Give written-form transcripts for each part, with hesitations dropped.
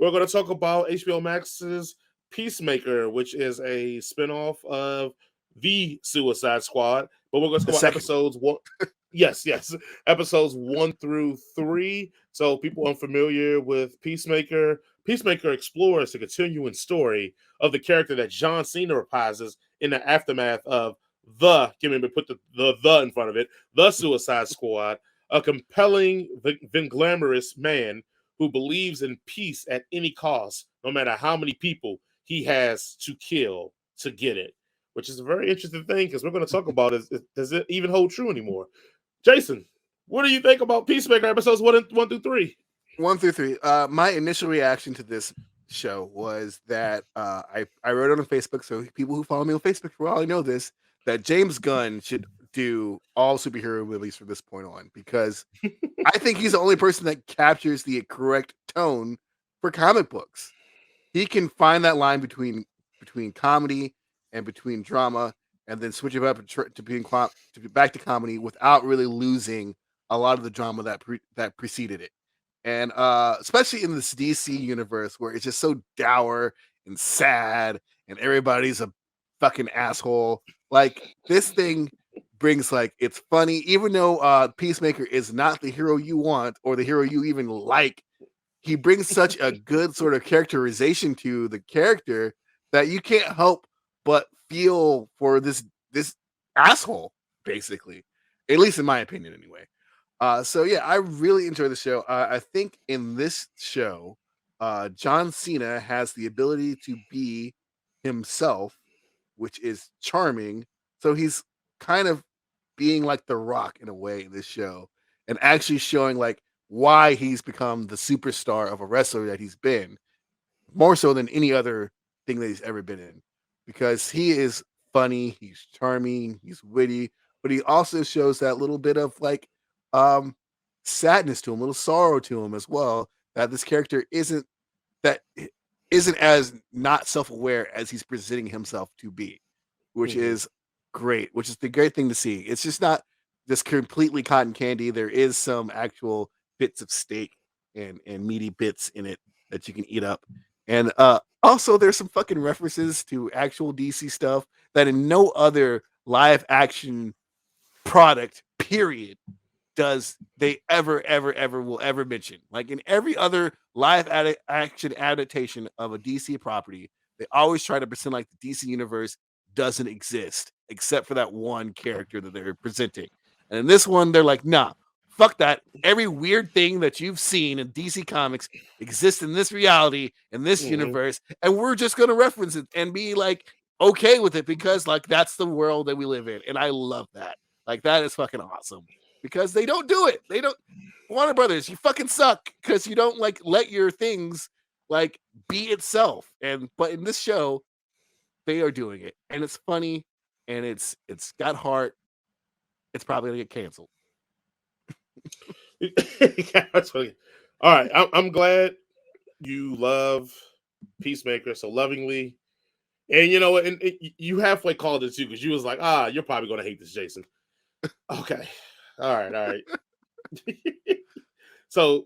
we're going to talk about HBO Max's Peacemaker, which is a spinoff of the Suicide Squad. But we're going to The talk about second one. episodes one. Yes, yes, episodes 1 through 3. So people unfamiliar with Peacemaker, Peacemaker explores the continuing story of the character that John Cena reprises in the aftermath of give me put the in front of it, the Suicide Squad, a compelling, glamorous man who believes in peace at any cost, no matter how many people he has to kill to get it. Which is a very interesting thing because we're going to talk about does it even hold true anymore? Jason, what do you think about Peacemaker episodes 1 through 3? 1 through 3. My initial reaction to this show was that I wrote it on Facebook. So people who follow me on Facebook probably know this, that James Gunn should do all superhero movies from this point on, because I think he's the only person that captures the correct tone for comic books. He can find that line between comedy and between drama, and then switch it up to being back to comedy without really losing a lot of the drama that preceded it. And especially in this DC universe where it's just so dour and sad, and everybody's a fucking asshole. Like, this thing brings, like, it's funny, even though Peacemaker is not the hero you want or the hero you even like. He brings such a good sort of characterization to the character that you can't help but feel for this asshole, basically. At least in my opinion, anyway. So yeah, I really enjoy the show. I think in this show, John Cena has the ability to be himself, which is charming. So he's kind of being like The Rock in a way in this show, and actually showing like why he's become the superstar of a wrestler that he's been, more so than any other thing that he's ever been in, because he is funny, he's charming, he's witty, but he also shows that little bit of like um sadness to him, little sorrow to him as well, that this character that isn't as not self-aware as he's presenting himself to be, which Mm-hmm. is great, which is the great thing to see. It's just not just completely cotton candy. There is some actual bits of steak and meaty bits in it that you can eat up. And also there's some fucking references to actual DC stuff that in no other live action product, period, does they ever will ever mention. Like in every other live action adaptation of a DC property, they always try to pretend like the DC universe doesn't exist, except for that one character that they're presenting. And in this one, they're like, nah, fuck that. Every weird thing that you've seen in DC Comics exists in this reality, in this Mm-hmm. universe, and we're just gonna reference it and be like okay with it, because like that's the world that we live in. And I love that. Like, that is fucking awesome, because they don't do it. They don't. Warner Brothers, you fucking suck because you don't like let your things like be itself. And but in this show, they are doing it, and it's funny, and it's got heart. It's probably gonna get canceled. Yeah, that's funny. All right, I'm glad you love Peacemaker so lovingly, and you know what? And you halfway called it too because you was like, you're probably gonna hate this, Jason. Okay, all right. So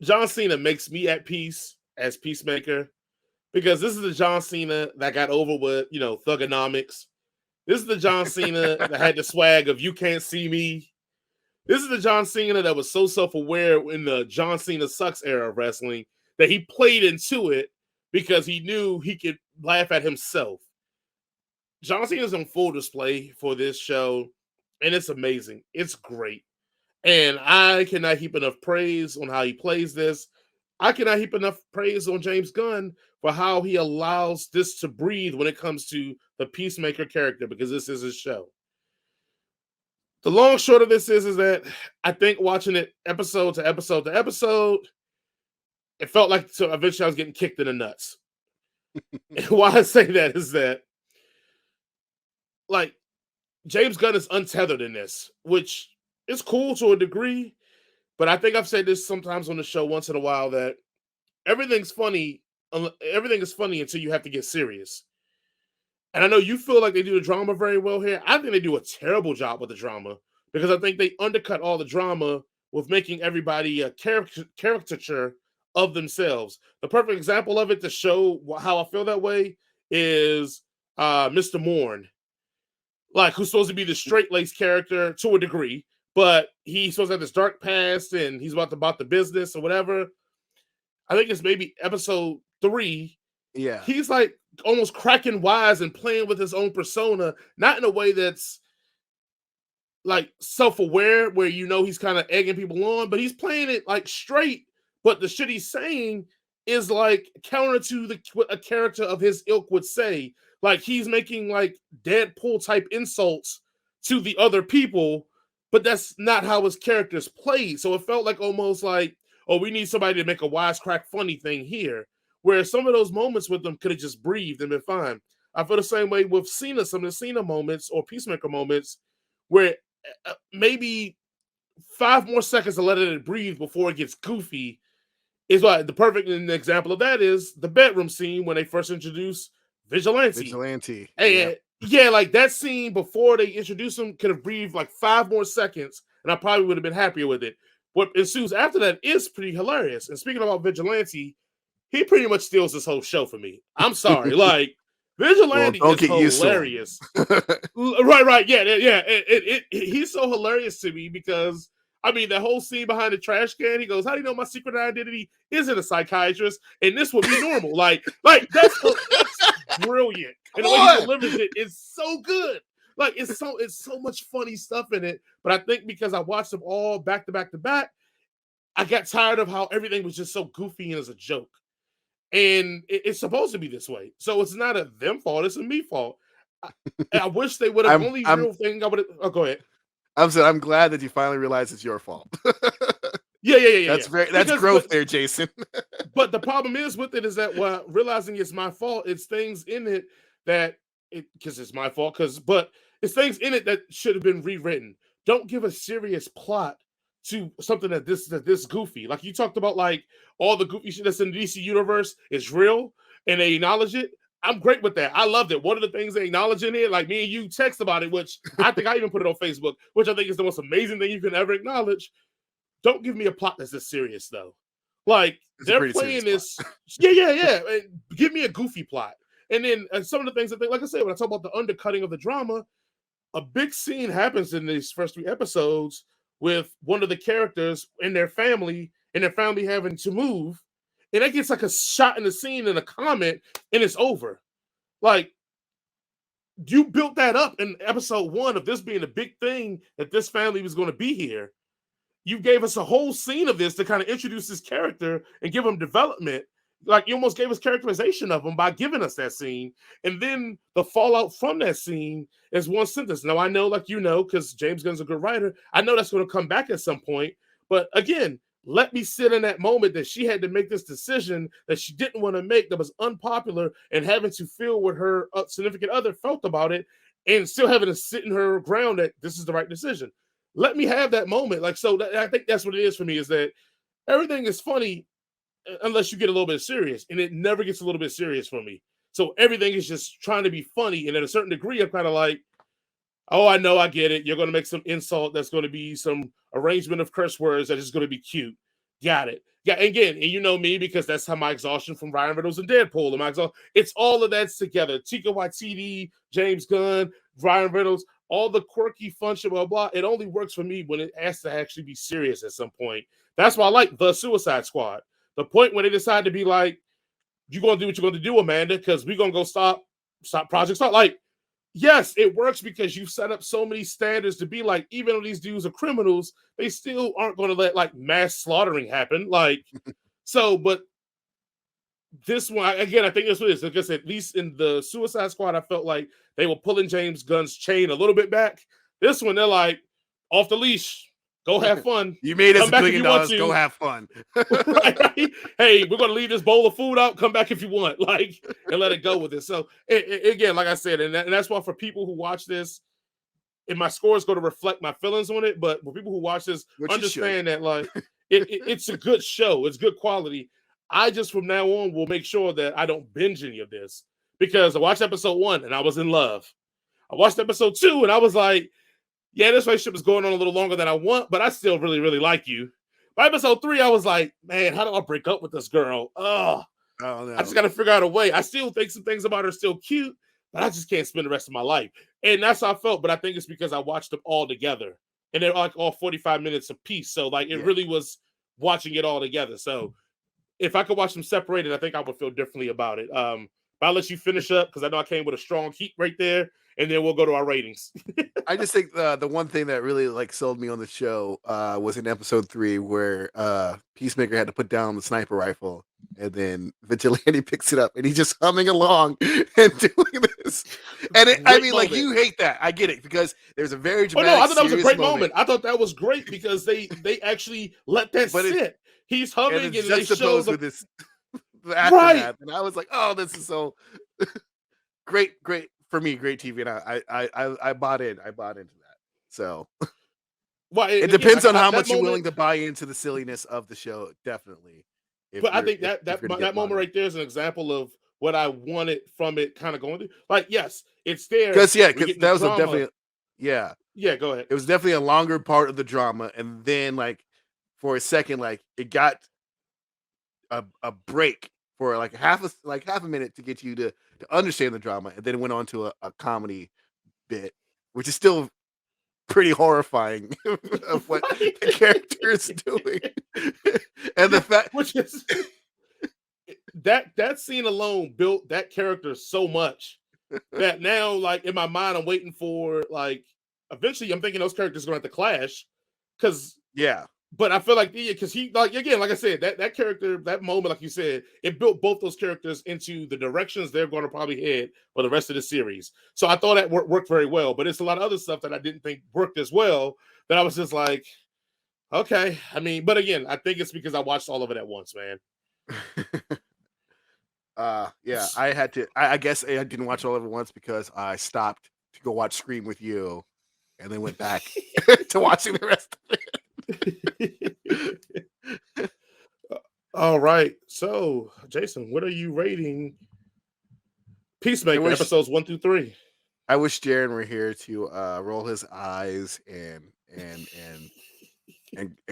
John Cena makes me at peace as Peacemaker because this is the John Cena that got over with, thugonomics. This is the John Cena that had the swag of "you can't see me." This is the John Cena that was so self-aware in the John Cena sucks era of wrestling that he played into it because he knew he could laugh at himself. John Cena's on full display for this show, and it's amazing. It's great. And I cannot heap enough praise on how he plays this. I cannot heap enough praise on James Gunn for how he allows this to breathe when it comes to the Peacemaker character, because this is his show. The long short of this is that I think watching it episode to episode to episode, it felt like so eventually I was getting kicked in the nuts. And why I say that is that, like, James Gunn is untethered in this, which is cool to a degree. But I think I've said this sometimes on the show once in a while that everything's funny. Everything is funny until you have to get serious. And I know you feel like they do the drama very well here. I think they do a terrible job with the drama because I think they undercut all the drama with making everybody a caricature of themselves. The perfect example of it to show how I feel that way is Mr. Morn, like who's supposed to be the straight-laced character to a degree, but he's supposed to have this dark past and he's about the business or whatever. I think it's maybe episode 3. Yeah. He's like almost cracking wise and playing with his own persona, not in a way that's like self-aware where he's kind of egging people on, but he's playing it like straight, but the shit he's saying is like counter to what a character of his ilk would say. Like he's making like Deadpool type insults to the other people, but that's not how his character's played. So it felt like almost like, oh, we need somebody to make a wisecrack funny thing here. Where some of those moments with them could have just breathed and been fine. I feel the same way with Cena, some of the Cena moments or Peacemaker moments where maybe 5 more seconds to let it breathe before it gets goofy is what the perfect example of that is the bedroom scene when they first introduced Vigilante. Hey, yeah, like that scene before they introduced him could have breathed like 5 more seconds, and I probably would have been happier with it. What ensues after that is pretty hilarious. And speaking about Vigilante, he pretty much steals this whole show for me. I'm sorry, like Vigilante is hilarious. Right, yeah. He's so hilarious to me because I mean that whole scene behind the trash can. He goes, "How do you know my secret identity isn't a psychiatrist?" And this would be normal. Like that's brilliant. And the way he delivers it is so good. Like it's so much funny stuff in it. But I think because I watched them all back to back, I got tired of how everything was just so goofy and as a joke. And it's supposed to be this way. So it's not a them fault, it's a me fault. I wish they would have real thing I would have. Oh, go ahead. I'm glad that you finally realized it's your fault. Yeah. That's growth there, Jason. But the problem is with it is that while realizing it's my fault, it's things in it that because it's my fault, but it's things in it that should have been rewritten. Don't give a serious plot to something that this goofy. Like you talked about, like all the goofy shit that's in the DC universe is real and they acknowledge it. I'm great with that. I loved it. One of the things they acknowledge in it, like me and you text about it, which I think I even put it on Facebook, which I think is the most amazing thing you can ever acknowledge. Don't give me a plot that's this serious though. Like they're playing this. Yeah. Give me a goofy plot. And then some of the things I think, like I said, when I talk about the undercutting of the drama, a big scene happens in these first 3 episodes with one of the characters and their family having to move. And that gets like a shot in the scene and a comment, and it's over. Like, you built that up in episode 1 of this being a big thing that this family was going to be here. You gave us a whole scene of this to kind of introduce this character and give him development. Like, you almost gave us characterization of him by giving us that scene. And then the fallout from that scene is one sentence. Now, I know, like because James Gunn's a good writer, I know that's going to come back at some point. But again, let me sit in that moment that she had to make this decision that she didn't want to make, that was unpopular, and having to feel what her significant other felt about it, and still having to sit in her ground that this is the right decision. Let me have that moment. Like, so I think that's what it is for me, is that everything is funny unless you get a little bit serious, and it never gets a little bit serious for me. So everything is just trying to be funny, and at a certain degree, I'm kind of like, oh, I know, I get it. You're going to make some insult that's going to be some arrangement of curse words that is going to be cute. Got it. Yeah, again, and you know me because that's how my exhaustion from Ryan Reynolds and Deadpool. And it's all of that's together. Taika Waititi, James Gunn, Ryan Reynolds, all the quirky fun shit, blah, blah. It only works for me when it has to actually be serious at some point. That's why I like The Suicide Squad. The point when they decide to be like, you're going to do what you're going to do, Amanda, because we're going to go stop Project Start. Like, yes, it works because you've set up so many standards to be like, even though these dudes are criminals, they still aren't going to let like mass slaughtering happen. Like, so, but this one, again, I think this is, like I said, at least in the Suicide Squad, I felt like they were pulling James Gunn's chain a little bit back. This one, they're like, off the leash. Go have fun. You made us $1 billion. Go have fun. right? Hey, we're gonna leave this bowl of food out. Come back if you want, like, and let it go with it. So again, like I said, and that's why for people who watch this, and my score is going to reflect my feelings on it. But for people who watch this, understand that like it's a good show. It's good quality. I just from now on will make sure that I don't binge any of this because I watched episode 1 and I was in love. I watched episode 2 and I was like, yeah, this relationship is going on a little longer than I want, but I still really, really like you. By episode 3, I was like, man, how do I break up with this girl? Oh, no. I just got to figure out a way. I still think some things about her are still cute, but I just can't spend the rest of my life. And that's how I felt. But I think it's because I watched them all together, and they're like all 45 minutes apiece. So like it really was watching it all together. So if I could watch them separated, I think I would feel differently about it. But I'll let you finish up because I know I came with a strong heat right there, and then we'll go to our ratings. I just think the one thing that really like sold me on the show was in episode 3 where Peacemaker had to put down the sniper rifle, and then Vigilante picks it up and he's just humming along and doing this. And I mean, like, you hate that. I get it because there's a very dramatic. Oh no, I thought that was a great moment. I thought that was great because they actually let that sit. He's humming and they show with this aftermath, and I was like, oh, this is so great for me, great TV, and I bought into that. So well, it depends on how much you're willing to buy into the silliness of the show, definitely. But I think that moment right there is an example of what I wanted from it, kind of going through. Like, yes, it's there because that was definitely go ahead. It was definitely a longer part of the drama, and then like for a second, like it got a break for like half a minute to get you to understand the drama, and then it went on to a comedy bit, which is still pretty horrifying of what the character is doing. And the fact which is that scene alone built that character so much that now, like, in my mind, I'm waiting for, like, eventually I'm thinking those characters are going to have to clash because but I feel like because he, like, again, like I said, that character, that moment, like you said, it built both those characters into the directions they're going to probably head for the rest of the series. So I thought that worked very well, but it's a lot of other stuff that I didn't think worked as well that I was just like, okay. I mean, but again, I think it's because I watched all of it at once, man. I had to. I guess I didn't watch all of it once because I stopped to go watch Scream with you, and then went back to watching the rest of it. All right, so Jason, what are you rating Peacemaker episodes 1 through 3? I wish Jaron were here to roll his eyes and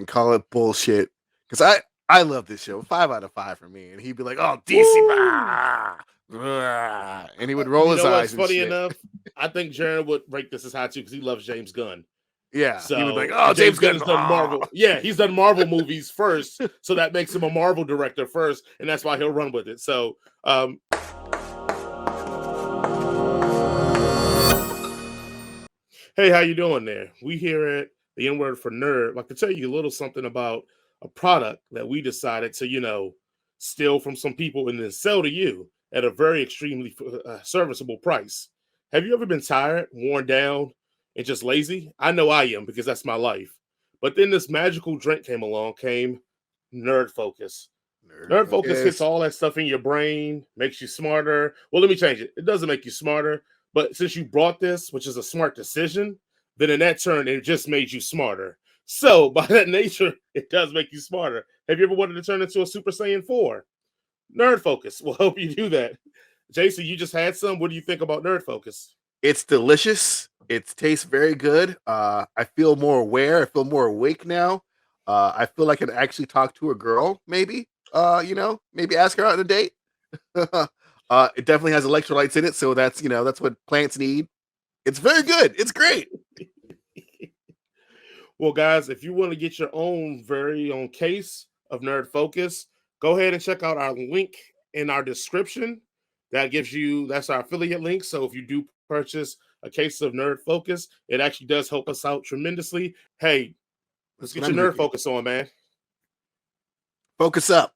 call it bullshit, because I love this show. 5 out of 5 for me, and he'd be like, "Oh, DC," and he would roll his eyes. Funny enough, I think Jaron would rate this as high too because he loves James Gunn. Yeah, so he would be like, "Oh, James Gunn has done Marvel." Yeah, he's done Marvel movies first, so that makes him a Marvel director first, and that's why he'll run with it. So, hey, how you doing there? We here at the N Word for Nerd like to tell you a little something about a product that we decided to, steal from some people and then sell to you at a very extremely serviceable price. Have you ever been tired, worn down, and just lazy? I know I am because that's my life. But then this magical drink came Nerd Focus. Nerd Focus hits all that stuff in your brain, makes you smarter. Well, let me change it. It doesn't make you smarter, but since you brought this, which is a smart decision, then in that turn, it just made you smarter. So by that nature, it does make you smarter. Have you ever wanted to turn into a Super Saiyan 4? Nerd Focus will help you do that. Jason, you just had some. What do you think about Nerd Focus? It's delicious. It tastes very good. I feel more aware. I feel more awake now. I feel like I can actually talk to a girl, maybe. Maybe ask her out on a date. It definitely has electrolytes in it, so that's what plants need. It's very good. It's great. Well, guys, if you want to get your own very own case of Nerd Focus, go ahead and check out our link in our description. That's our affiliate link. So if you do purchase a case of Nerd Focus, it actually does help us out tremendously. Hey, let's get your Nerd Focus on, man. Focus up.